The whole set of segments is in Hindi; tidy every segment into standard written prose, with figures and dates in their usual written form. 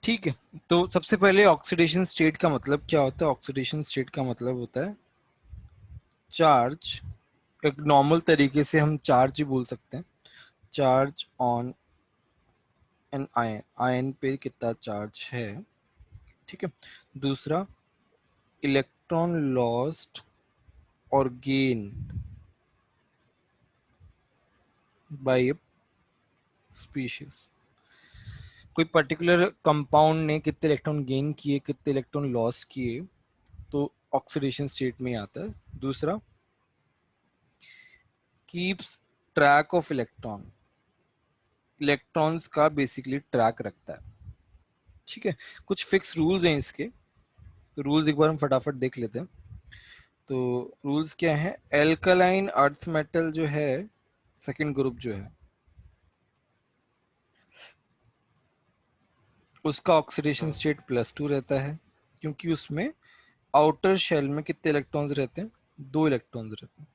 ठीक है, तो सबसे पहले ऑक्सीडेशन स्टेट का मतलब क्या होता है? ऑक्सीडेशन स्टेट का मतलब होता है चार्ज, एक नॉर्मल तरीके से हम चार्ज ही बोल सकते हैं, charge on an ion, ion पे कितना चार्ज है। ठीक है, दूसरा इलेक्ट्रॉन लॉस्ट और गेन बाय स्पीशीज, कोई पर्टिकुलर कंपाउंड ने कितने इलेक्ट्रॉन गेन किए, कितने इलेक्ट्रॉन लॉस किए, तो ऑक्सीडेशन स्टेट में आता है। दूसरा keeps track of electron, electrons का बेसिकली ट्रैक रखता है। ठीक है, कुछ फिक्स रूल्स हैं इसके, तो रूल्स एक बार हम फटाफट देख लेते हैं। तो रूल्स क्या है? एल्कलाइन अर्थ मेटल जो है, सेकंड ग्रुप जो है, उसका ऑक्सीडेशन स्टेट +2 रहता है, क्योंकि उसमें आउटर शेल में कितने इलेक्ट्रॉन्स रहते हैं? 2 इलेक्ट्रॉन्स रहते हैं।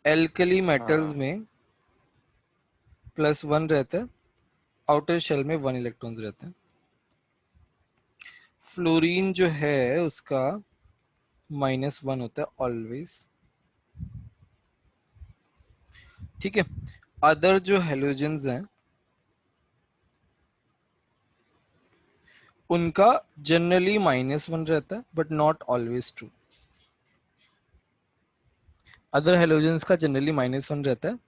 एल्कली मेटल्स में +1 रहता है, आउटर शेल में 1 इलेक्ट्रॉन्स रहते हैं। फ्लोरीन जो है उसका -1 होता है ऑलवेज। ठीक है, अदर जो हेलोजेंस हैं उनका जनरली -1 रहता है, but not always true. Other halogens का जनरली -1 रहता है,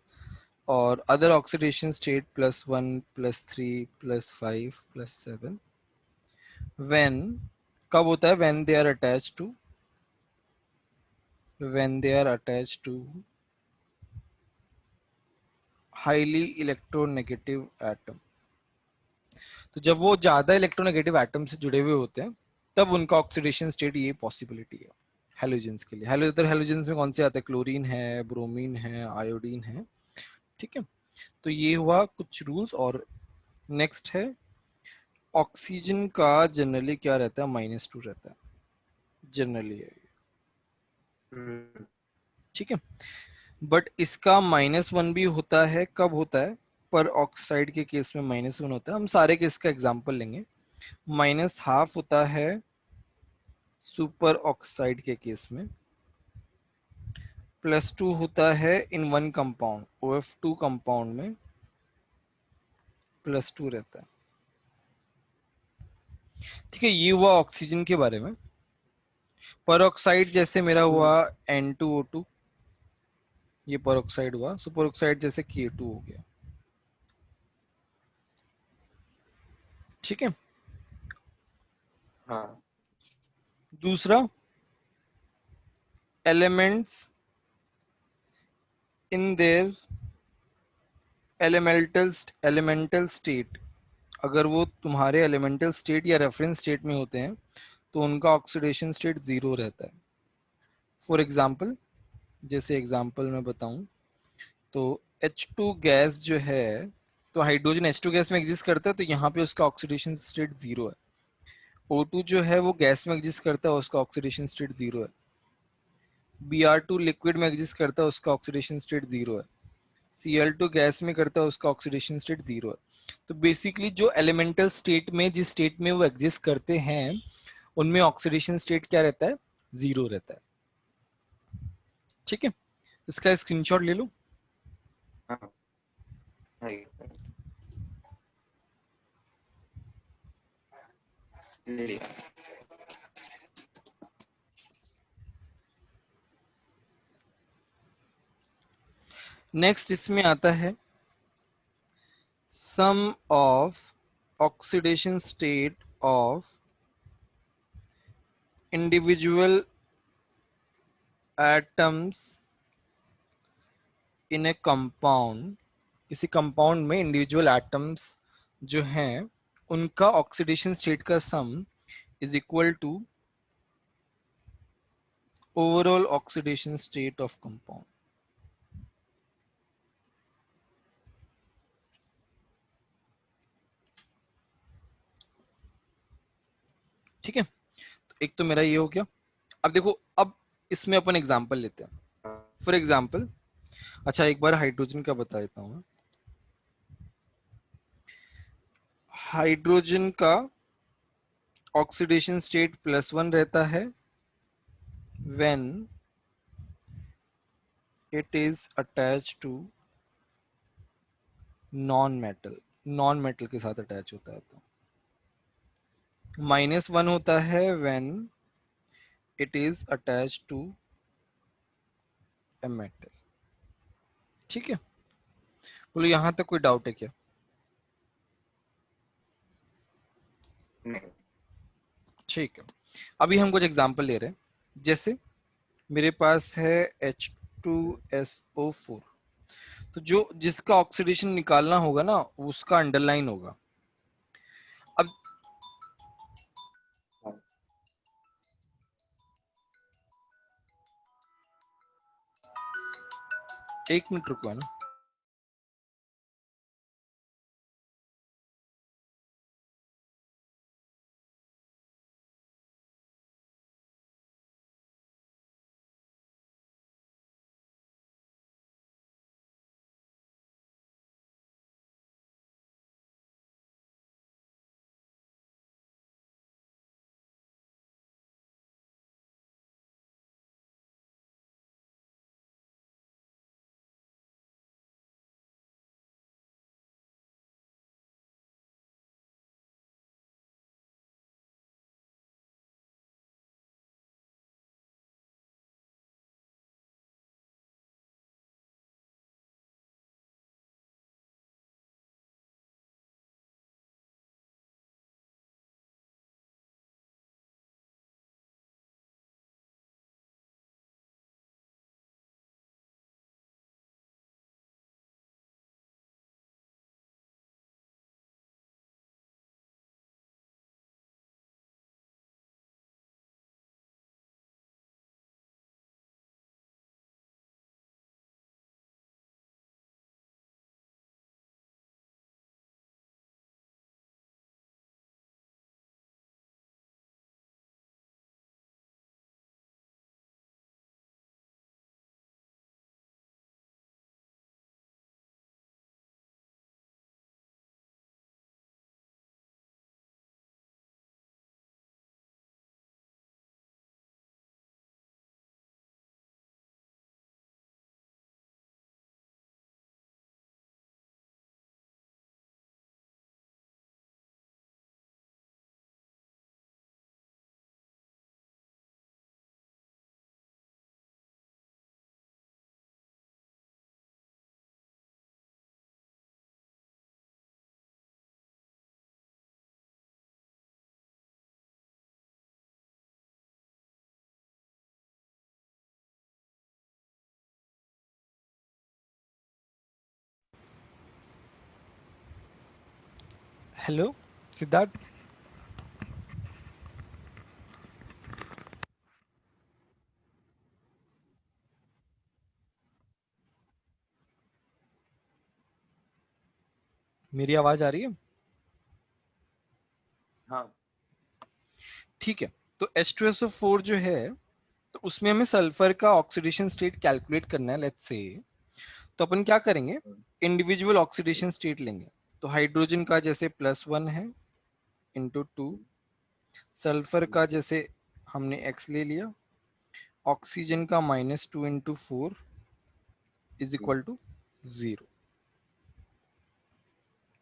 और अदर ऑक्सीडेशन स्टेट +1 +3 +5 +7 व्हेन, कब होता है? When they are attached to highly electronegative atom. तो जब वो ज्यादा इलेक्ट्रोनेगेटिव एटम से जुड़े हुए होते हैं तब उनका ऑक्सीडेशन स्टेट, ये पॉसिबिलिटी है हेलोजेंस के लिए। हेलोजेंस में कौन से आते हैं? क्लोरीन है, ब्रोमीन है, आयोडीन है। ठीक है, तो ये हुआ कुछ रूल्स। और नेक्स्ट है ऑक्सीजन का जनरली क्या रहता है? -2 रहता है जनरली। ठीक है, बट इसका -1 भी होता है, कब होता है? पर ऑक्साइड के केस में -1 होता है। हम सारे केस का एग्जांपल लेंगे। -12 होता है सुपर ऑक्साइड के केस में, +2 होता है in one compound OF2 compound में, +2 रहता है। ठीक है, ये हुआ ऑक्सीजन के बारे में। पर ऑक्साइड जैसे मेरा हुआ N2O2, ये पर ऑक्साइड हुआ। सुपर ऑक्साइड जैसे K2 हो गया। ठीक है, हाँ। दूसरा elements in their elemental state, अगर वो तुम्हारे एलिमेंटल स्टेट या रेफरेंस स्टेट में होते हैं तो उनका ऑक्सीडेशन स्टेट 0 रहता है। फॉर एग्जाम्पल, जैसे एग्जाम्पल मैं बताऊं तो H2 गैस जो है, तो हाइड्रोजन H2 गैस में एग्जिस्ट करता है, तो यहाँ पे उसका ऑक्सीडेशन स्टेट 0 है। O2 जो है वो गैस में एग्जिस्ट करता है, उसका ऑक्सीडेशन स्टेट 0 है। Br2 लिक्विड में एग्जिस्ट करता है, उसका ऑक्सीडेशन स्टेट 0 है। Cl2 गैस में करता है, उसका ऑक्सीडेशन स्टेट 0 है। तो बेसिकली जो एलिमेंटल स्टेट में, जिस स्टेट में वो एग्जिस्ट करते हैं, उनमें ऑक्सीडेशन स्टेट क्या रहता है? 0 रहता है। ठीक है, इसका स्क्रीनशॉट ले लो। हाँ। ले लिया। नेक्स्ट इसमें आता है sum of oxidation state of individual atoms in a compound. किसी कंपाउंड में इंडिविजुअल एटम्स जो हैं उनका ऑक्सीडेशन स्टेट का sum is equal to overall oxidation state of compound. ठीक है, तो एक तो मेरा ये हो गया। अब देखो, अब इसमें अपन एग्जांपल लेते हैं। फॉर एग्जांपल, अच्छा एक बार हाइड्रोजन का बता देता हूँ। हाइड्रोजन का ऑक्सीडेशन स्टेट +1 रहता है when it is attached to non metal के साथ अटैच होता है। तो -1 होता है when it is attached to a metal। ठीक है, बोलो यहां तक कोई डाउट है क्या? नहीं। ठीक है, अभी हम कुछ एग्जांपल ले रहे हैं। जैसे मेरे पास है H2SO4, तो जो जिसका ऑक्सीडेशन निकालना होगा ना उसका अंडरलाइन होगा। अब हाँ। एक मिनट रुको है ना। हेलो सिद्धार्थ, मेरी आवाज आ रही है? हाँ। ठीक है, तो H2SO4 जो है तो उसमें हमें सल्फर का ऑक्सीडेशन स्टेट कैलकुलेट करना है, लेट्स से। तो अपन क्या करेंगे, इंडिविजुअल ऑक्सीडेशन स्टेट लेंगे। तो हाइड्रोजन का जैसे +1 है इंटू 2, सल्फर का जैसे हमने x ले लिया, ऑक्सीजन का -2 इंटू 4 इज इक्वल टू 0।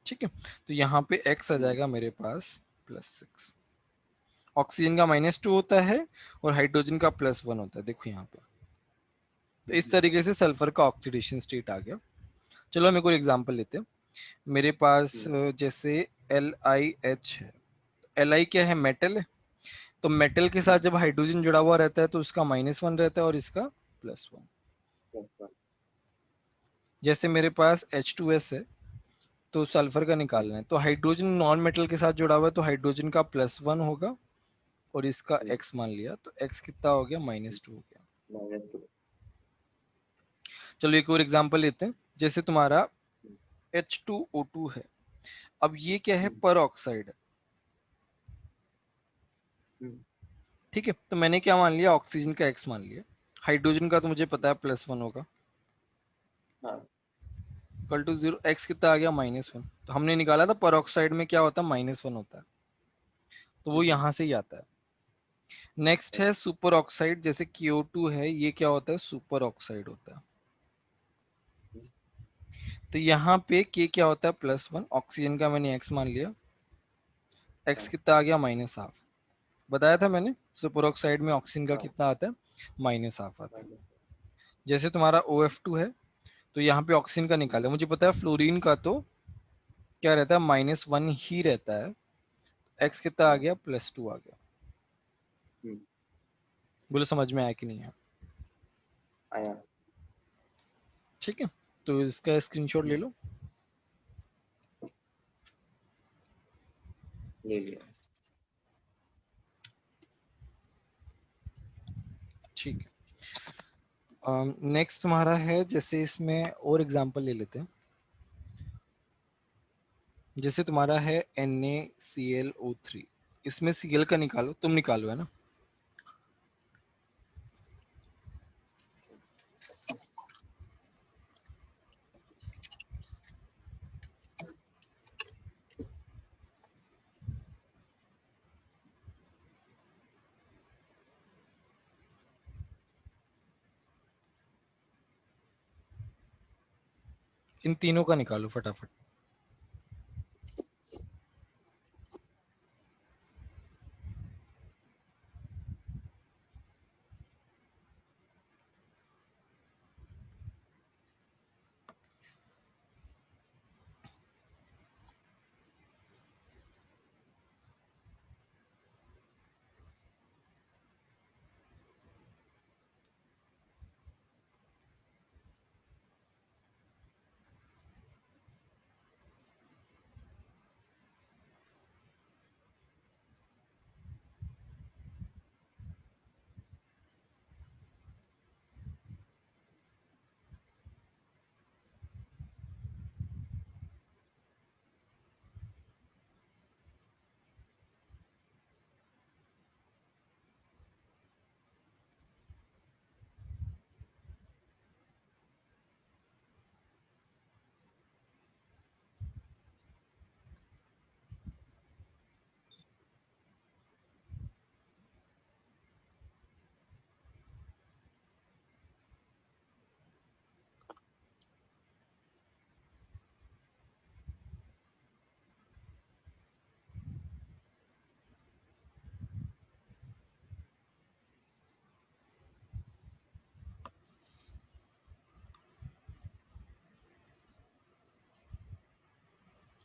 ठीक है, तो यहाँ पे x आ जाएगा मेरे पास +6। ऑक्सीजन का -2 होता है और हाइड्रोजन का +1 होता है, देखो यहाँ पे। तो इस तरीके से सल्फर का ऑक्सीडेशन स्टेट आ गया। चलो हम एक और एग्जांपल लेते हैं। मेरे पास जैसे LiH है। Li क्या है, मेटल है। तो मेटल के साथ जब हाइड्रोजन जुड़ा हुआ रहता है तो उसका -1 रहता है और इसका +1। जैसे मेरे पास H2S है, तो सल्फर का निकालना है, तो हाइड्रोजन नॉन मेटल के साथ जुड़ा हुआ है तो हाइड्रोजन का +1 होगा और इसका x मान लिया, तो x कितना हो गया, -2 हो गया। चलो एक और एग्जांपल लेते हैं। जैसे तुम्हारा H2O2 है, अब ये क्या है, पर ऑक्साइड है। ठीक है, तो मैंने क्या मान लिया, ऑक्सीजन का x मान लिया। हाइड्रोजन का तो मुझे पता है +1 होगा। हाँ। इक्वल टू 0, एक्स कितना आ गया -1। तो हमने निकाला था पर ऑक्साइड में क्या होता है, -1 होता है, तो वो यहाँ से ही आता है। नेक्स्ट है सुपर ऑक्साइड, जैसे CO2 है, ये क्या होता है, सुपर ऑक्साइड होता है। तो यहाँ पे K क्या होता है, +1, ऑक्सीजन का मैंने X मान लिया, X कितना आ गया, -12। बताया था मैंने सुपर ऑक्साइड में ऑक्सीजन का कितना आता है, -12 आता है। जैसे तुम्हारा OF2 है, तो यहाँ पे ऑक्सीजन का निकाला, मुझे पता है फ्लोरीन का तो क्या रहता है, -1 ही रहता है। X कितना आ गया, +2 आ गया। बोलो समझ में आया कि नहीं आया? आया। ठीक है, तो इसका स्क्रीनशॉट ले लो। ले लिया। ठीक है, नेक्स्ट तुम्हारा है, जैसे इसमें और एग्जांपल ले लेते हैं। जैसे तुम्हारा है NaClO3, इसमें Cl का निकालो, तुम निकालो, है ना। इन तीनों का निकालो फटाफट।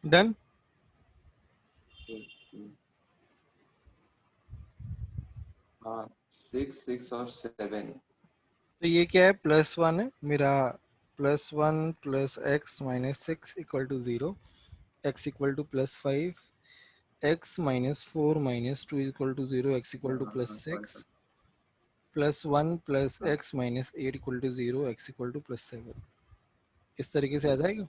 डन। हाँ, 6, 6 और 7। तो ये क्या है, +1 है मेरा, +1 + x - 6 = 0, x = +5, x - 4 - 2 = 0, x = +6, +1 + x - 8 = 0, x = +7। इस तरीके से आ जाएगा।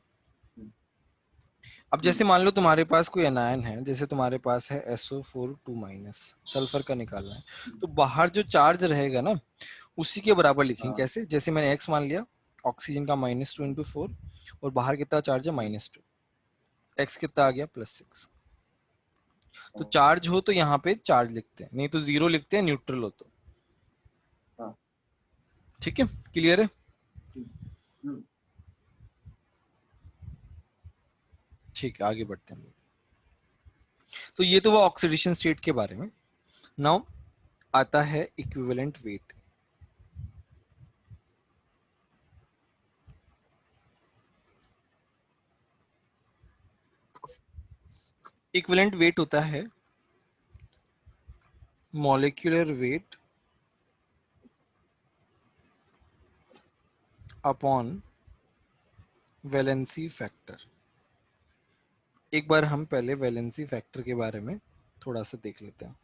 अब जैसे मान लो तुम्हारे पास कोई एनायन है, जैसे तुम्हारे पास है SO4 2 सल्फर का निकालना है, तो बाहर जो चार्ज रहेगा ना, उसी के बराबर लिखेंगे। कैसे, जैसे मैंने x मान लिया, ऑक्सीजन का -2 × 4, और बाहर कितना चार्ज है, -2, x कितना आ गया, +6। तो चार्ज हो तो यहाँ पे चार्ज लिखते हैं, नहीं तो 0 लिखते हैं, न्यूट्रल हो तो। ठीक है, क्लियर है? ठीक है, आगे बढ़ते हैं। तो ये तो वो ऑक्सीडेशन स्टेट के बारे में। नाउ आता है इक्विवेलेंट वेट। इक्विवेलेंट वेट होता है molecular weight upon valency factor. एक बार हम पहले वैलेंसी फैक्टर के बारे में थोड़ा सा देख लेते हैं।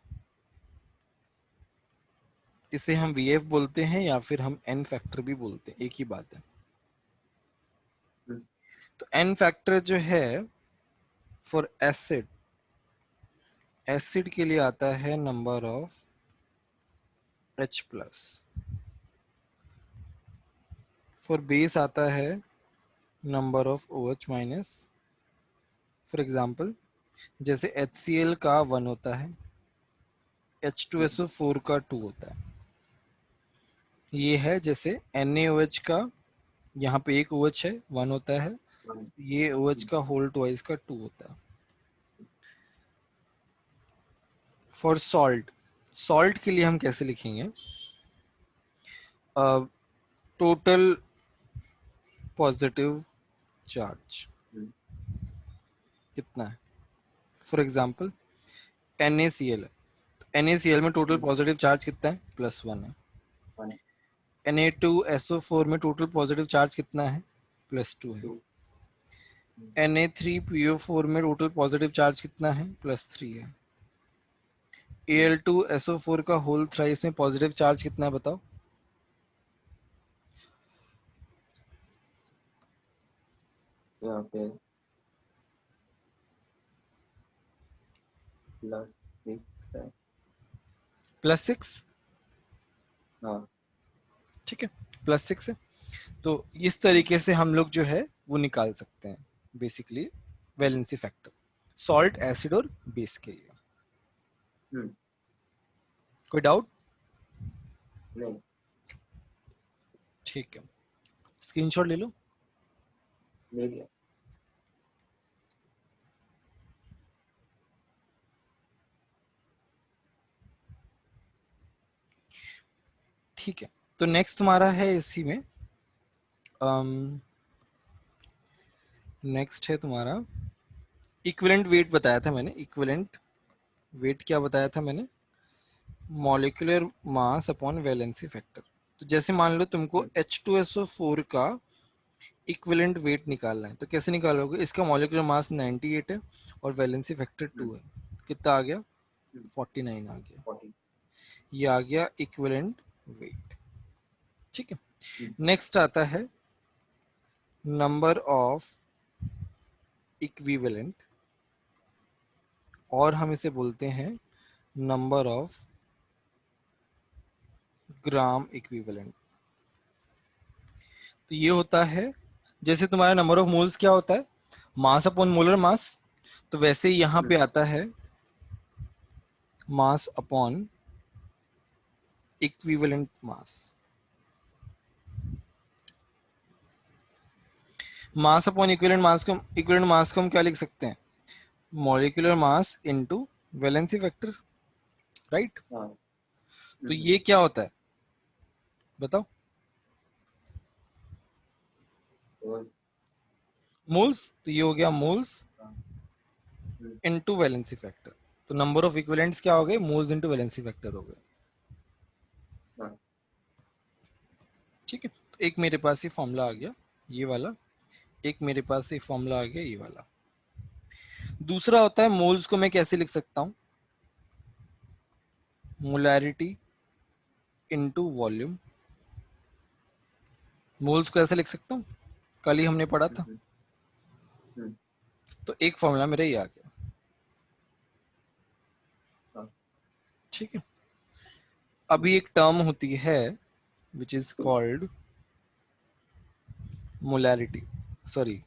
इसे हम VF बोलते हैं या फिर हम N फैक्टर भी बोलते हैं, एक ही बात है। तो N फैक्टर जो है फॉर एसिड, एसिड के लिए आता है number of H+, for base आता है number of OH minus, for example जैसे HCl का 1 होता है, H2SO4 का 2 होता है। ये है जैसे NaOH का, यहाँ पे एक OH है 1 होता है, वन। ये OH का होल ट्वाइस का 2 होता है। फॉर सॉल्ट, सॉल्ट के लिए हम कैसे लिखेंगे? टोटल पॉजिटिव चार्ज कितना है? फॉर एग्जाम्पल NaCl है, NaCl में टोटल पॉजिटिव चार्ज कितना है? +1 है। वन। Na2SO4 में टोटल पॉजिटिव चार्ज कितना है? +2 है। टू। Na3PO4 में टोटल पॉजिटिव चार्ज कितना है? +3 है। Al2SO4 का होल थ्राइस में पॉजिटिव चार्ज कितना है बताओ? यहाँ पे +6 है। +6। हाँ। ठीक है, +6 है। तो इस तरीके से हम लोग जो है वो निकाल सकते हैं basically valency factor, salt, acid और बेस के लिए। कोई डाउट? नहीं। ठीक है, स्क्रीनशॉट ले लो। ले लिया। ठीक है, तो नेक्स्ट तुम्हारा है इसी में, नेक्स्ट है तुम्हारा इक्विवेलेंट वेट बताया था मैंने। इक्विवेलेंट वेट क्या बताया था मैंने? Molecular mass upon valency factor. तो जैसे मान लो तुमको H2SO4 का इक्विवेलेंट वेट निकालना है, तो कैसे निकालोगे? इसका मॉलिक्यूलर मास 98 है और वैलेंसी फैक्टर 2 है। कितना आ गया? 49 आ गया। 40। ये आ गया इक्विवेलेंट वेट। ठीक है, नेक्स्ट आता है नंबर ऑफ इक्विवेलेंट, और हम इसे बोलते हैं नंबर ऑफ ग्राम इक्विवेलेंट। तो ये होता है जैसे तुम्हारा नंबर ऑफ मोल्स क्या होता है? Mass upon molar mass. तो वैसे ही यहाँ पे आता है mass upon equivalent mass. Mass upon equivalent mass को हम क्या लिख सकते हैं? Molecular mass into valency factor, right? हाँ। तो ये क्या होता है बताओ? और मोल्स। तो ये हो गया मोल्स हाँ। Into valency factor. तो नंबर ऑफ इक्विवेलेंट्स क्या हो गए? मोल्स इनटू वैलेंसी फैक्टर हो गए। हाँ। ठीक है, तो एक मेरे पास ये फॉर्मूला आ गया, ये वाला। एक मेरे पास ये फॉर्मूला आ गया, ये वाला। दूसरा होता है मोल्स को मैं कैसे लिख सकता हूं? Molarity into volume. मोल्स को ऐसे लिख सकता हूं, कल ही हमने पढ़ा था। तो एक फॉर्मूला मेरा ये आ गया। हाँ। ठीक है, अभी एक टर्म होती है which is called molarity, sorry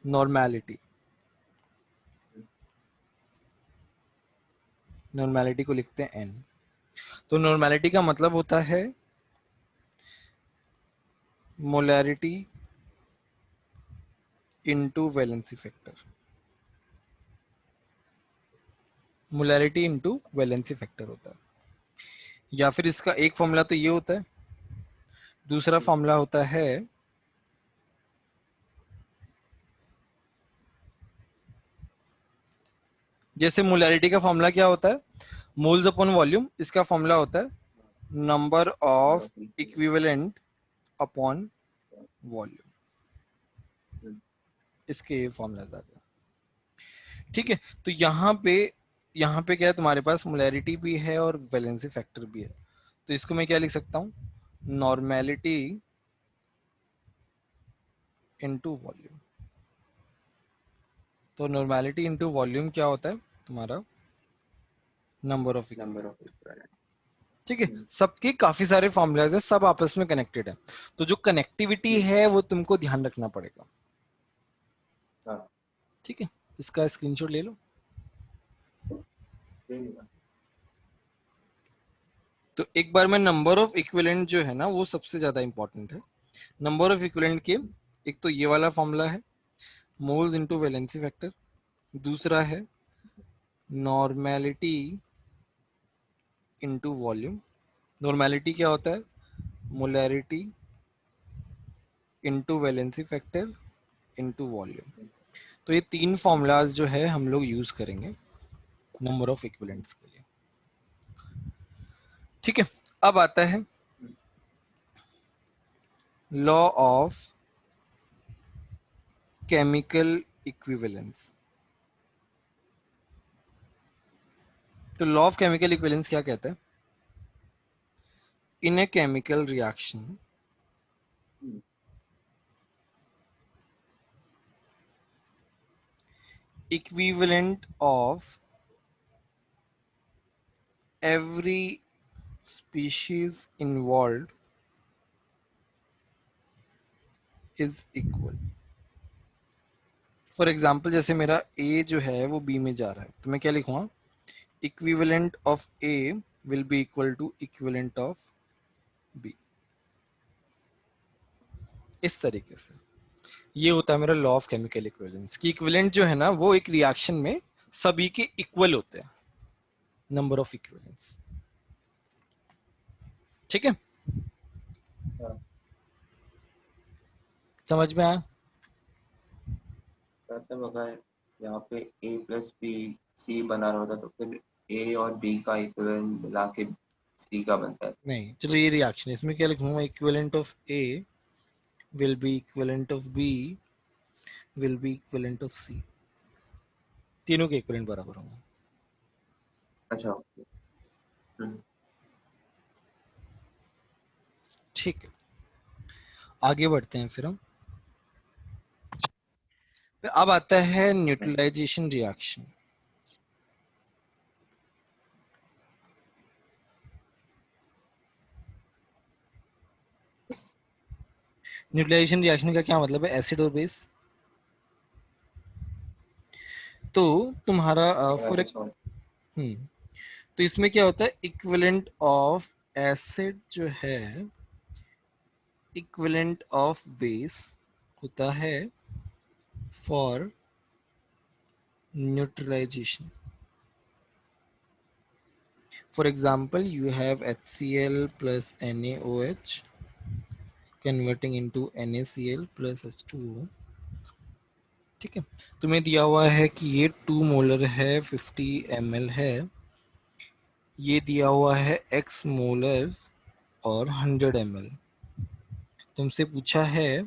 normality. Normality को लिखते हैं n। तो नॉर्मैलिटी का मतलब होता है molarity into valency factor. Molarity into valency factor होता है। या फिर इसका एक फॉर्मूला तो ये होता है, दूसरा फॉर्मूला होता है जैसे मोलैरिटी का फॉर्मूला क्या होता है? Moles upon volume. इसका फॉर्मूला होता है number of equivalent upon volume. इसके ये फॉर्मूलाज आ गए। ठीक है, तो यहाँ पे क्या है तुम्हारे पास? मोलैरिटी भी है और वैलेंसी फैक्टर भी है। तो इसको मैं क्या लिख सकता हूँ? Normality into volume. तो नॉर्मैलिटी इनटू वॉल्यूम क्या होता है तुम्हारा? Number of number equivalent. Of equivalent. ठीक है, सबके काफी सारे फॉर्मूलाज है, सब आपस में कनेक्टेड है, तो जो कनेक्टिविटी है वो तुमको ध्यान रखना पड़ेगा। हाँ, ठीक है, इसका स्क्रीनशॉट ले लो। ले लिया। तो एक बार में नंबर ऑफ इक्विवेलेंट जो है ना वो सबसे ज्यादा इंपॉर्टेंट है। नंबर ऑफ इक्विवेलेंट के एक तो ये वाला फॉर्मूला है, मोल्स इनटू वैलेंसी फैक्टर। दूसरा है नॉर्मेलिटी इनटू वॉल्यूम। नॉर्मेलिटी क्या होता है? Molarity into valency factor into volume. तो ये तीन फॉर्मूलाज जो है हम लोग यूज करेंगे नंबर ऑफ इक्विवेलेंट्स के लिए। ठीक है, अब आता है लॉ ऑफ केमिकल इक्विवेलेंस। तो लॉ ऑफ केमिकल इक्विवेलेंस क्या कहता है? In a chemical reaction equivalent of every species involved is equal। For example जैसे मेरा A जो है वो B में जा रहा है, तो मैं क्या लिखूंगा? Equivalent of A will be equal to equivalent of B। इस तरीके से ये होता है मेरा लॉ ऑफ केमिकल इक्विवेलेंस की इक्विवेलेंट जो है ना वो एक रिएक्शन में सभी के इक्वल होते हैं, नंबर ऑफ इक्विवेलेंट्स। ठीक है, हाँ, समझ में आया? मतलब अगर यहाँ पे ए प्लस बी सी बना रहा होता तो फिर ए और बी का इक्विवेलेंट मिला के सी का बनता है। नहीं, चलो ये रिएक्शन है, इसमें क्या लिखूंगा? Equivalent of A will be equivalent of B will be equivalent of C। तीनों के इक्विवेलेंट बराबर होंगे। अच्छा, ओके। ठीक है, आगे बढ़ते हैं फिर हम। फिर अब आता है न्यूट्रलाइजेशन रिएक्शन। न्यूट्रलाइजेशन रिएक्शन का क्या मतलब है? एसिड और बेस। तो तुम्हारा फॉर एक तो इसमें क्या होता है? इक्विवेलेंट ऑफ एसिड जो है इक्विवेलेंट ऑफ बेस होता है for neutralization. For example you have HCl plus NaOH converting into NaCl plus H2O। ठीक है, तुम्हें दिया हुआ है कि ये 2 मोलर है, 50 ml है, ये दिया हुआ है x मोलर और 100 ml। तुमसे पूछा है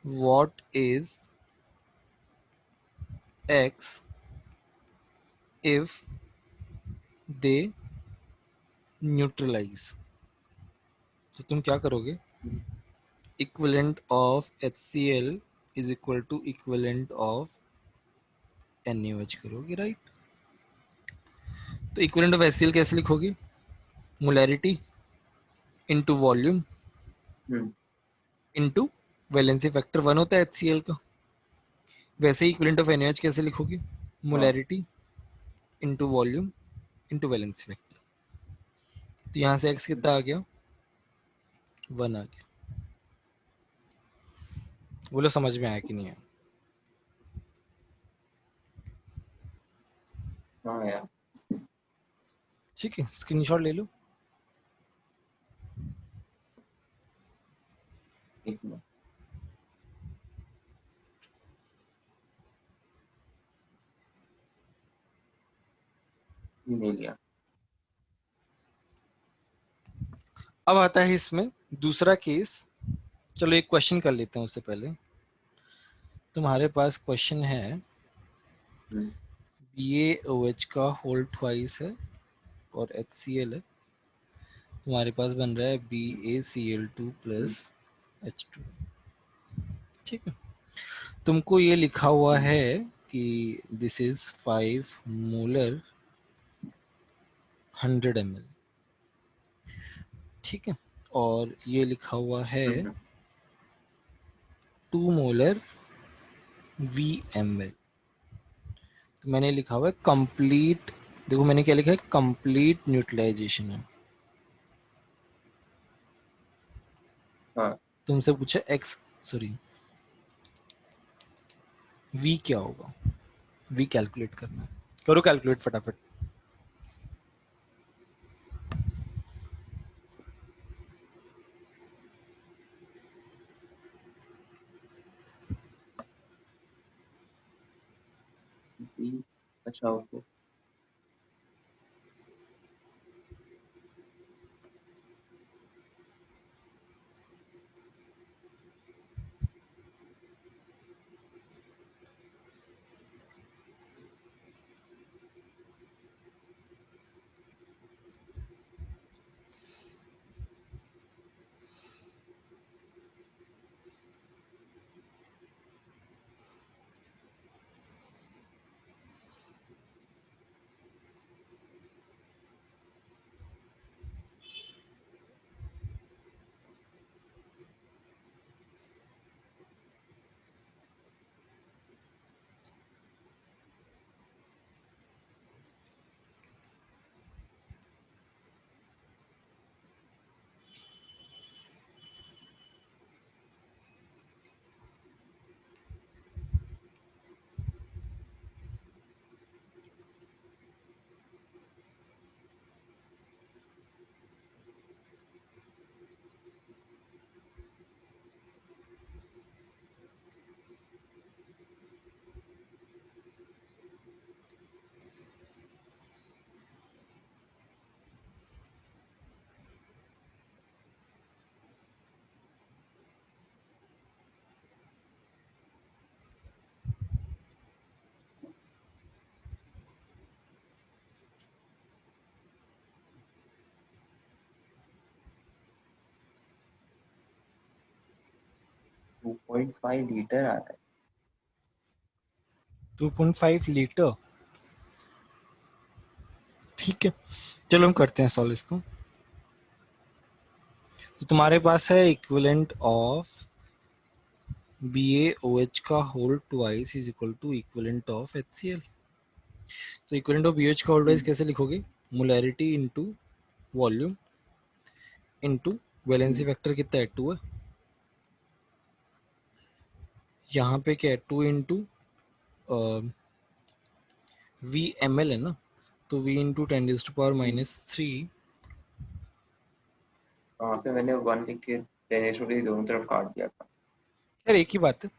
what is x if they neutralize. तो तुम क्या करोगे? Equivalent of HCl is equal to equivalent of NaOH करोगे, राइट? तो इक्विवेलेंट ऑफ HCl कैसे लिखोगे? Molarity into volume into valency factor 1 होता है HCl का। वैसे ही इक्विवेलेंट ऑफ NaOH कैसे लिखोगे? Molarity into volume into valency factor. तो यहाँ से x कितना आ गया? 1 आ गया। बोलो समझ में आया कि नहीं आया? हाँ यार, ठीक है, स्क्रीनशॉट ले लो। एक मिनट, ले लिया। अब आता है इसमें दूसरा केस। चलो एक क्वेश्चन कर लेते हैं उससे पहले। तुम्हारे पास क्वेश्चन है BaOH का होल ट्वाइस है और HCl है। तुम्हारे पास बन रहा है BaCl2 प्लस H2। ठीक है, तुमको ये लिखा हुआ है कि दिस इज 5 मोलर 100 ml। ठीक है, और ये लिखा हुआ है 2 मोलर VML। तो मैंने लिखा हुआ है कंप्लीट, देखो मैंने क्या लिखा है, कंप्लीट न्यूट्रलाइजेशन है। हाँ। तुमसे पूछा एक्स, सॉरी V क्या होगा, V कैलकुलेट करना है, करो कैलकुलेट फटाफट। अच्छा ओके। टू 2.5 लीटर आ रहा है। 2.5 लीटर, ठीक है, चलो हम करते हैं सॉल्व इसको। तो तुम्हारे पास है इक्विवेलेंट ऑफ BaOH का whole twice is equal to equivalent of HCl। तो इक्विवेलेंट ऑफ BaOH का होल ट्वाइस कैसे लिखोगे, molarity into volume into valency factor कितना है, 2 है, यहाँ पे क्या है 2 इंटू VML है ना, तो V इंटू 10⁻³ वहाँ पे मैंने 1 लिख के 10 दोनों तरफ काट दिया था। यार एक ही बात है,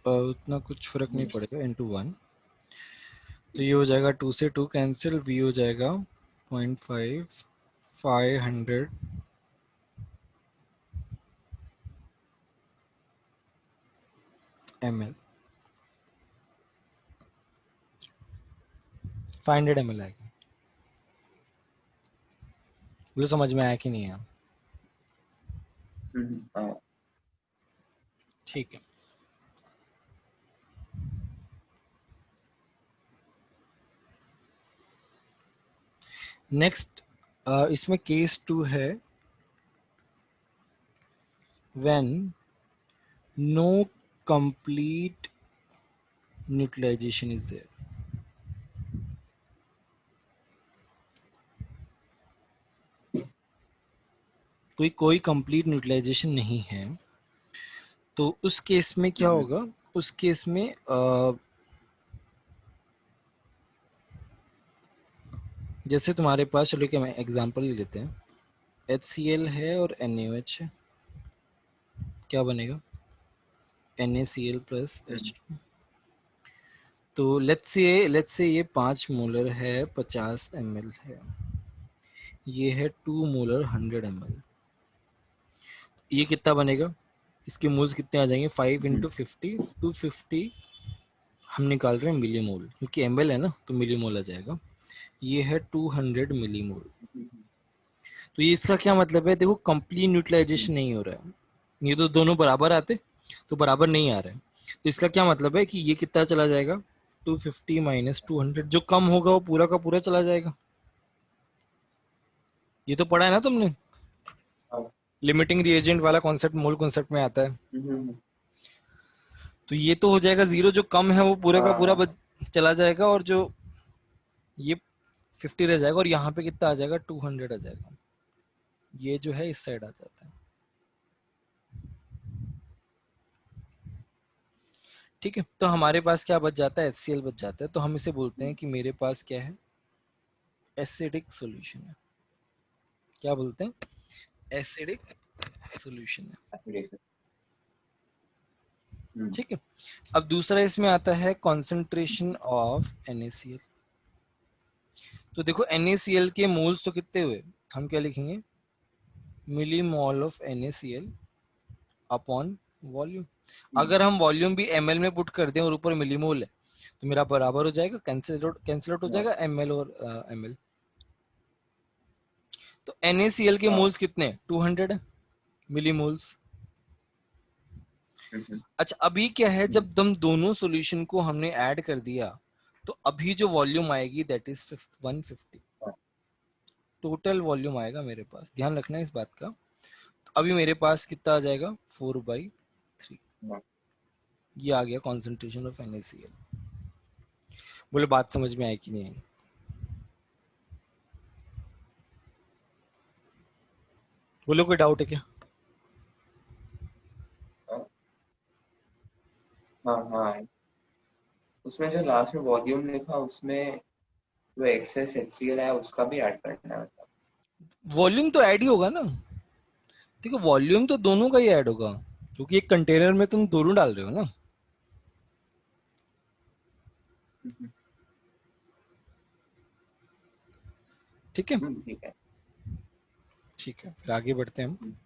उतना कुछ फर्क नहीं पड़ेगा, इंटू 1। तो ये हो जाएगा 2 से 2 कैंसिल, V हो जाएगा 0.5 500 ml, 500 ml आएगा। बोलो समझ में आया कि नहीं आया? हाँ। ठीक है, नेक्स्ट इसमें केस 2 है, when no complete neutralisation is there. कोई कंप्लीट न्यूट्रलाइजेशन नहीं है, तो उस केस में क्या होगा, उस केस में जैसे तुम्हारे पास, चलो क्या मैं एग्जांपल ले लेते हैं, HCl है और NaOH है, क्या बनेगा NaCl प्लस H2। तो लेट्स से ये 5 मोलर है, 50 ml है, ये है 2 मोलर 100 ml। ये कितना बनेगा, इसके मोल्स कितने आ जाएंगे, 5 इंटू 50 250, हम निकाल रहे हैं मिली मोल क्योंकि ml है ना, तो मिली मोल आ जाएगा, ये है 200 मिली मोल। तो ये इसका क्या मतलब है, देखो कंप्लीट न्यूट्रलाइजेशन नहीं हो रहा है, ये तो दोनों बराबर आते तो बराबर नहीं आ रहा है, तो इसका क्या मतलब है कि ये कितना चला जाएगा, 250 माइनस 200, जो कम होगा वो पूरा का पूरा चला जाएगा। ये तो पढ़ा है ना तुमने, लिमिटिंग रिएजेंट वाला कॉन्सेप्ट मोल कॉन्सेप्ट में आता है। हम्म, तो ये तो हो जाएगा जीरो, जो कम है वो पूरा का पूरा हाँ चला जाएगा, और जो ये 50 रह जाएगा, और यहाँ पे कितना आ जाएगा, 200 आ जाएगा। ये जो है इस साइड आ जाता है। ठीक है, तो हमारे पास क्या बच जाता है, HCl बच जाता है। तो हम इसे बोलते हैं कि मेरे पास क्या है, एसिडिक सॉल्यूशन है। क्या बोलते हैं, एसिडिक सॉल्यूशन है। एसिडिक। हम्म, ठीक है, अब दूसरा इसमें आता है कॉन्सेंट्रेशन ऑफ NaCl। तो देखो NaCl के मोल्स तो कितने हुए, हम क्या लिखेंगे, millimole of NaCl upon volume. अगर हम वॉल्यूम भी ml में पुट कर दें और ऊपर मिलीमोल है, तो मेरा बराबर हो जाएगा, कैंसिल आउट हो हाँ, जाएगा ml और ml। तो NaCl के हाँ, मोल्स कितने, 200 मिलीमोल्स। हम्म, अच्छा, अभी क्या है, हम्म, जब हम दोनों सॉल्यूशन को हमने ऐड कर दिया, तो अभी जो वॉल्यूम आएगी दैट इज 150। हाँ, टोटल वॉल्यूम आएगा मेरे पास, ध्यान रखना इस बात का। तो अभी मेरे पास कितना आ जाएगा, 4/3। हाँ, ये आ गया कॉन्सेंट्रेशन ऑफ NaCl। बोले बात समझ में आई कि नहीं आई। बोलो कोई डाउट है क्या। हाँ, हाँ, हाँ। उसमें जो लास्ट में वॉल्यूम लिखा उसमें जो एक्सेस HCl है उसका भी ऐड करना है मतलब। वॉल्यूम तो ऐड ही होगा ना। देखो वॉल्यूम तो दोनों का ही ऐड होगा, क्योंकि एक कंटेनर में तुम दोनों डाल रहे हो ना। ठीक है। ठीक है। ठीक है, फिर आगे बढ़ते हैं हम।